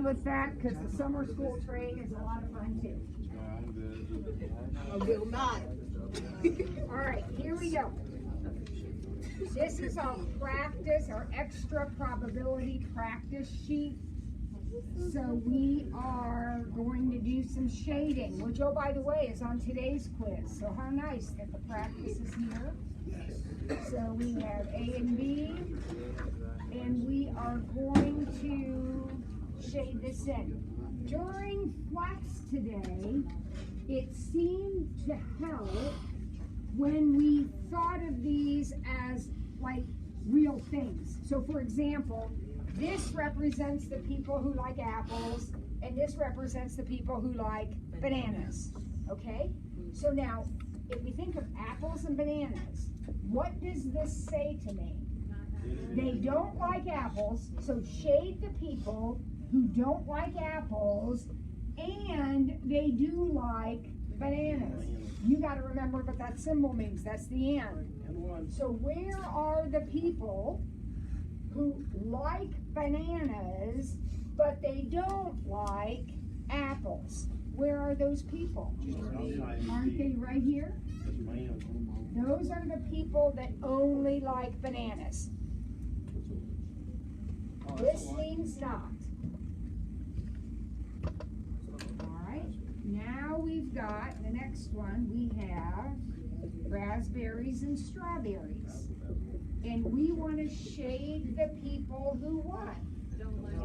with that because the summer school train is a lot of fun too. I will not. All right, here we go. This is our practice, our extra probability practice sheet. So we are going to do some shading, which, oh, by the way, is on today's quiz. So how nice that the practice is here. So we have A and B, and we are going to shade this in. During flex today, it seemed to help when we thought of these as like real things. So for example, this represents the people who like apples, and this represents the people who like bananas, okay? So now, if we think of apples and bananas, what does this say to me? They don't like apples, so shade the people who don't like apples, and they do like bananas. You got to remember what that symbol means. That's the and. So where are the people who like bananas, but they don't like apples? Where are those people? Aren't they right here? Those are the people that only like bananas. This means not. All right, now we've got the next one. We have raspberries and strawberries. And we want to shade the people who what?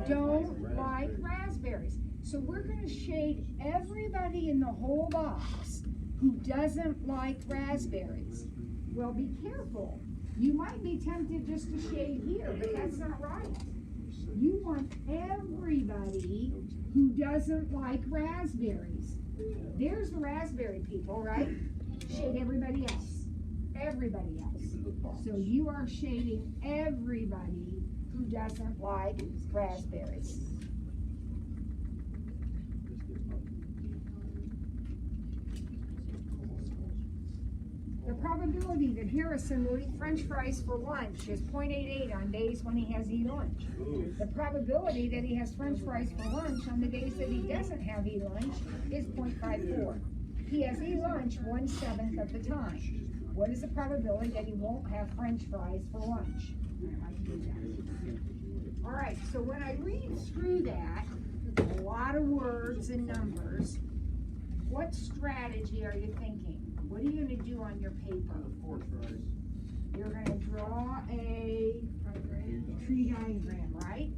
Don't like raspberries. So we're going to shade everybody in the whole box who doesn't like raspberries. Well, be careful. You might be tempted just to shade here, but that's not right. You want everybody who doesn't like raspberries. There's the raspberry people, right? Shade everybody else. Everybody else. So you are shading everybody who doesn't like raspberries. The probability that Harrison will eat French fries for lunch is 0.88 on days when he has eat lunch. The probability that he has French fries for lunch on the days that he doesn't have eat lunch is 0.54. He has eat lunch 1/7 of the time. What is the probability that he won't have French fries for lunch? All right, so when I read through that, a lot of words and numbers, what strategy are you thinking? What are you going to do on your paper? You're going to draw a tree diagram, right?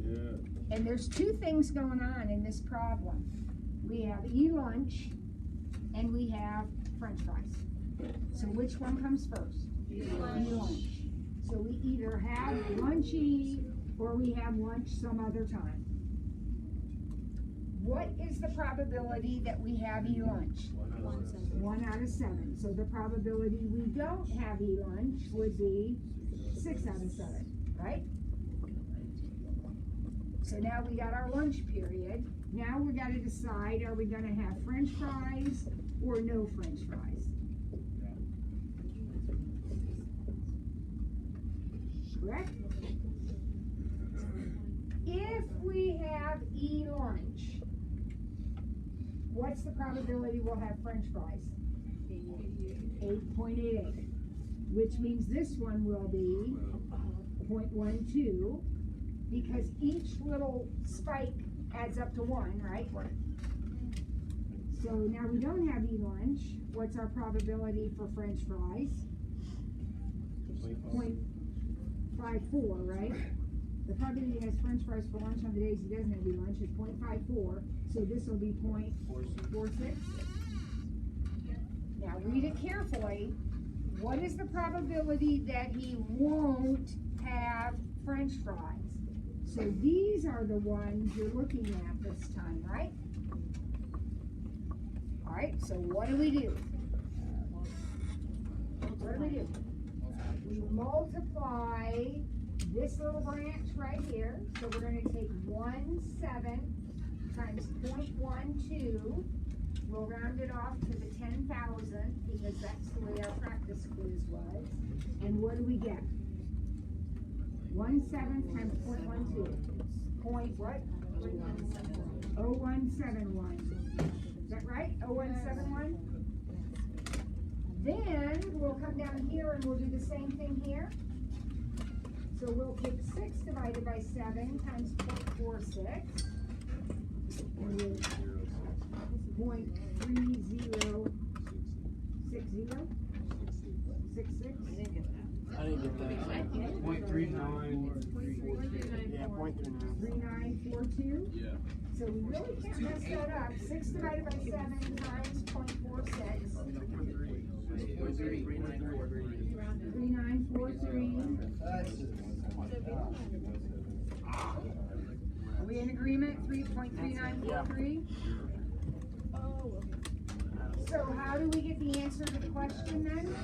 Yeah. And there's two things going on in this problem. We have e-lunch and we have French fries. So which one comes first? E-lunch. So we either have lunchy or we have lunch some other time. What is the probability that we have e-lunch? 1 out of 7. So the probability we don't have e-lunch would be 6 out of 7, right? So now we got our lunch period. Now we got to decide, are we going to have French fries or no French fries? Correct? If we have e-lunch, what's the probability we'll have French fries? 8.88, which means this one will be 0.12 because each little spike adds up to 1, right? So now we don't have e-lunch. What's our probability for French fries? 0.54, right? The probability he has French fries for lunch on the days he doesn't have e-lunch is 0.54, so this will be 0.46. Now read it carefully. What is the probability that he won't have French fries? So these are the ones you're looking at this time, right? All right, so what do we do? What do? We multiply this little branch right here. So we're going to take 1/7 times 0.12. We'll round it off to the 10,000 because that's the way our practice quiz was. And what do we get? 1/7 times 0.12. Point what? 0171. Is that right? 0171? Then we'll come down here and we'll do the same thing here. So we'll take 6 divided by 7 times 0.46. And we'll 0.3060. 66. I didn't get that. 0.39. Yeah, 0.39. 3942. Yeah. So we really can't mess that up. 6 divided by 7 times 0.46. 3943. Are we in agreement? 3.3943? So how do we get the answer to the question then?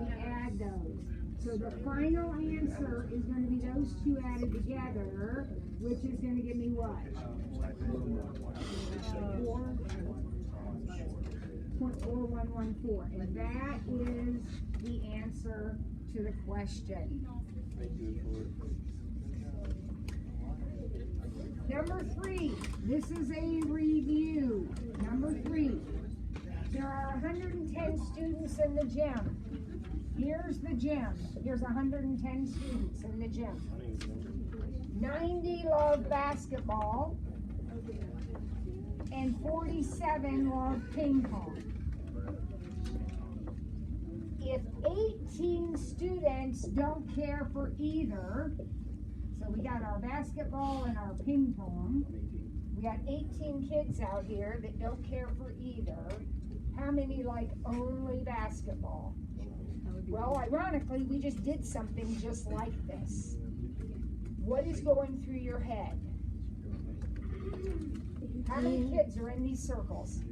We add those. So the final answer is going to be those two added together, which is going to give me what? 4.4114. And that is the answer to the question. Number 3, this is a review. Number 3, there are 110 students in the gym. Here's the gym. Here's 110 students in the gym. 90 love basketball and 47 love ping pong. If 18 students don't care for either, so we got our basketball and our ping pong, we got 18 kids out here that don't care for either, how many like only basketball? Well, ironically, we just did something just like this. What is going through your head? How many kids are in these circles?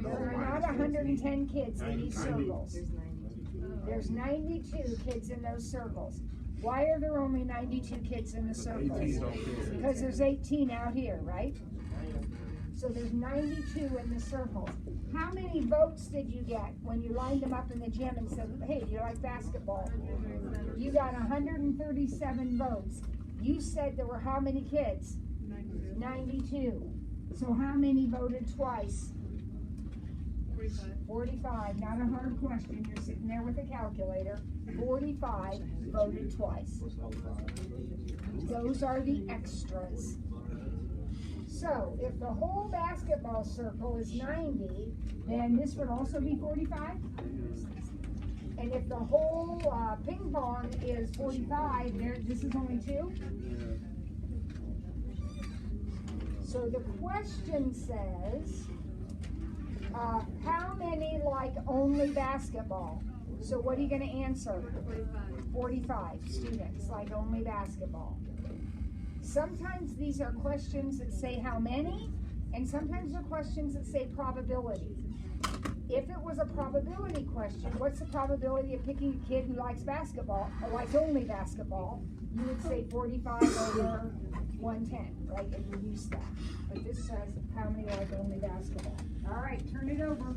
There are not 110 kids in these circles. There's 92 kids in those circles. Why are there only 92 kids in the circles? Because there's 18 out here, right? So there's 92 in the circles. How many votes did you get when you lined them up in the gym and said, hey, do you like basketball? You got 137 votes. You said there were how many kids? 92. So how many voted twice? 45. Not a hard question. You're sitting there with a calculator. 45 voted twice. Those are the extras. So if the whole basketball circle is 90, then this would also be 45? And if the whole ping pong is 45, this is only 2? So the question says, how many like only basketball? So what are you going to answer? 45 students like only basketball. Sometimes these are questions that say how many, and sometimes they're questions that say probability. If it was a probability question, what's the probability of picking a kid who likes basketball, or likes only basketball? You would say 45 over 110, right? And you use that. But this says how many like only basketball. All right, turn it over.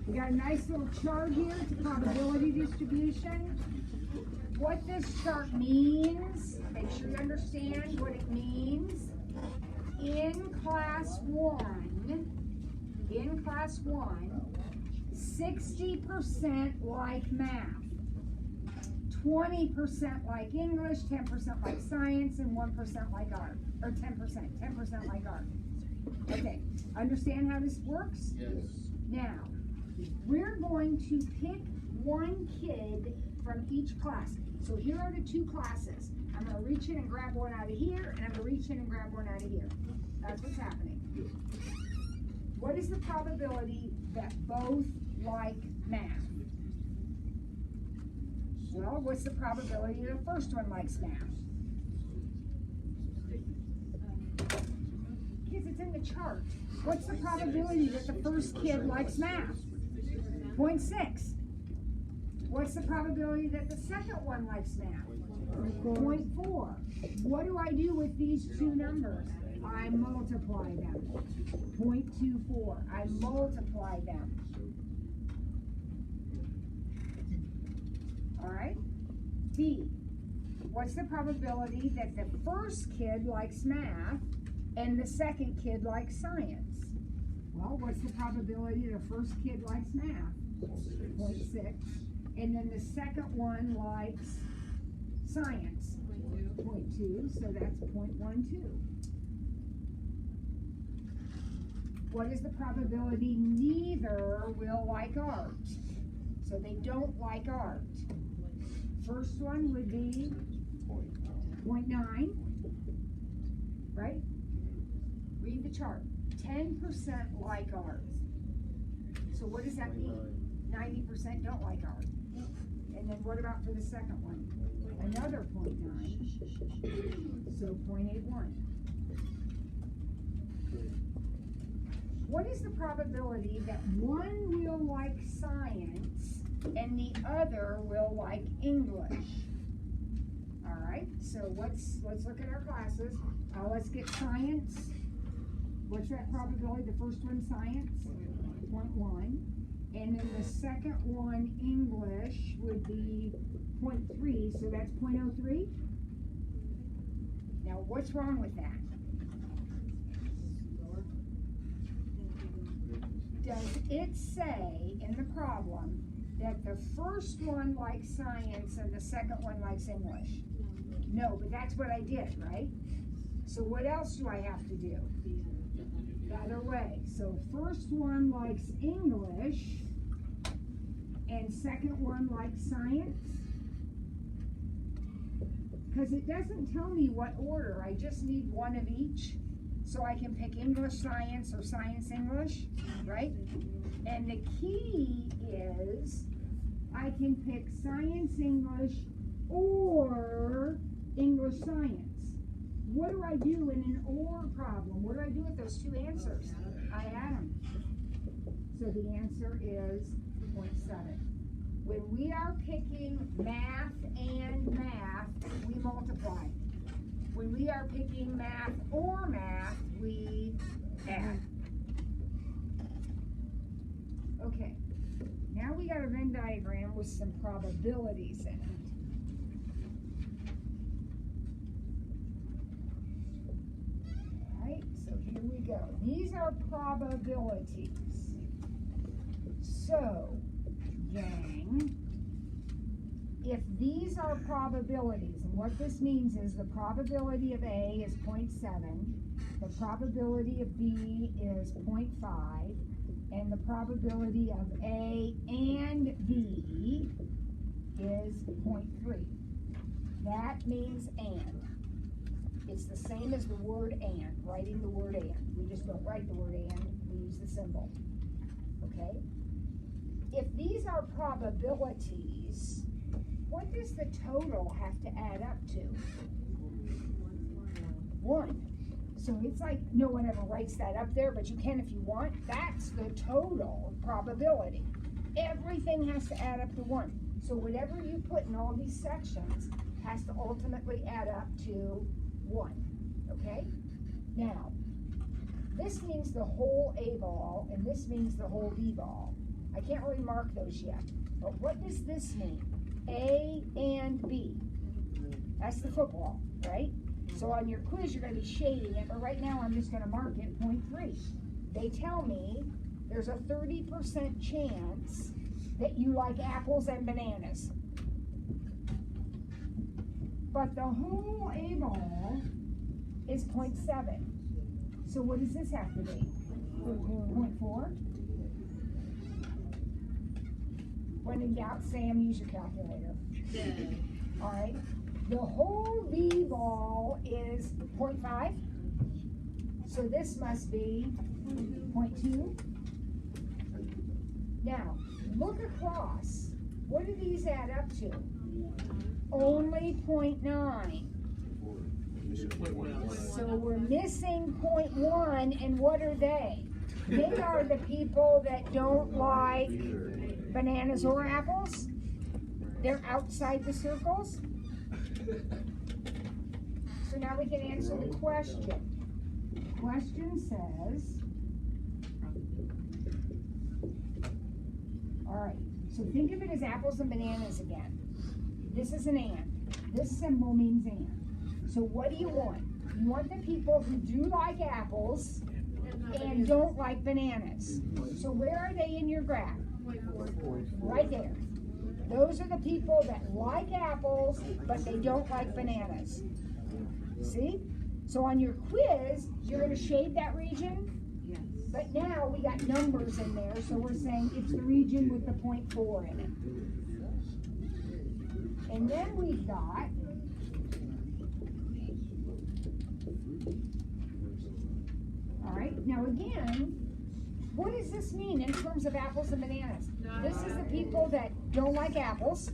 We got a nice little chart here. It's a probability distribution. What this chart means, make sure you understand what it means. In class 1, 60% like math, 20% like English, 10% like science, and 1% like art. Or 10% like art. Okay, understand how this works? Yes. Now, we're going to pick one kid from each class. So here are the 2 classes. I'm going to reach in and grab one out of here, and I'm going to reach in and grab one out of here. That's what's happening. What is the probability that both like math? Well, what's the probability that the first one likes math? Kids, it's in the chart. What's the probability that the first kid likes math? 0.6. What's the probability that the second one likes math? 0.4. What do I do with these 2 numbers? I multiply them. 0.24. I multiply them. B, what's the probability that the first kid likes math and the second kid likes science? Well, what's the probability the first kid likes math? 0.6. And then the second one likes science? 0.2, so that's 0.12. What is the probability neither will like art? So they don't like art. First one would be 0.9, right? Read the chart. 10% like art. So what does that mean? 90% don't like art. And then what about for the second one? Another 0.9, so 0.81. What is the probability that one will like science and the other will like English? All right, so let's look at our classes. Let's get science. What's that probability? The first one, science, 0.1. And then the second one, English, would be 0.3, so that's 0.03. Now, what's wrong with that? Does it say in the problem that the first one likes science and the second one likes English? No, but that's what I did, right? So what else do I have to do? The other way. So first one likes English and second one likes science. Because it doesn't tell me what order. I just need one of each. So I can pick English, science, or science, English, right? And the key is I can pick science, English, or English, science. What do I do in an OR problem? What do I do with those two answers? I add them. So the answer is 0.7. When we are picking math and math, we multiply. When we are picking math or math, we add. Okay, now we got a Venn diagram with some probabilities in it. All right, so here we go. These are probabilities. So, gang, if these are probabilities, and what this means is the probability of A is 0.7, the probability of B is 0.5, and the probability of A and B is 0.3. That means and. It's the same as the word and, writing the word and. We just don't write the word and, we use the symbol. Okay? If these are probabilities, what does the total have to add up to? 1. So it's like no one ever writes that up there, but you can if you want. That's the total probability. Everything has to add up to 1. So whatever you put in all these sections has to ultimately add up to 1. Okay? Now, this means the whole A ball, and this means the whole B ball. I can't really mark those yet. But what does this mean? A and B. That's the football, right? So on your quiz, you're going to be shading it, but right now I'm just going to mark it 0.3. They tell me there's a 30% chance that you like apples and bananas. But the whole A ball is 0.7. So what does this have to be? 0.4? When in doubt, Sam, use your calculator. All right. The whole B ball is 0.5. So this must be 0.2. Now, look across. What do these add up to? Only 0.9. So we're missing 0.1, and what are they? They are the people that don't like bananas or apples. They're outside the circles. So now we can answer the question. The question says, all right, so think of it as apples and bananas again. This is an and. This symbol means and. So what do you want? You want the people who do like apples and don't like bananas. So where are they in your graph? Right there. Those are the people that like apples, but they don't like bananas. See? So on your quiz, you're going to shade that region. But now we got numbers in there, so we're saying it's the region with the 0.4 in it. And then we've got all right, now again, what does this mean in terms of apples and bananas? This is the people that don't like apples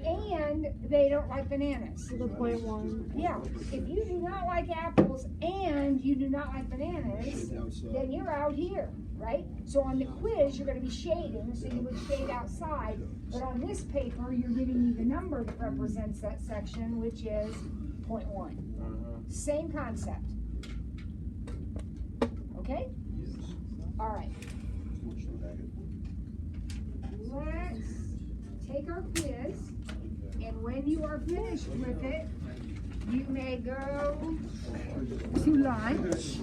and they don't like bananas. The 0.1. Yeah, if you do not like apples and you do not like bananas, then you're out here, right? So on the quiz, you're going to be shading, so you would shade outside. But on this paper, you're giving me the number that represents that section, which is 0.1. Same concept. Okay? All right. Let's take our quiz, and when you are finished with it, you may go to lunch.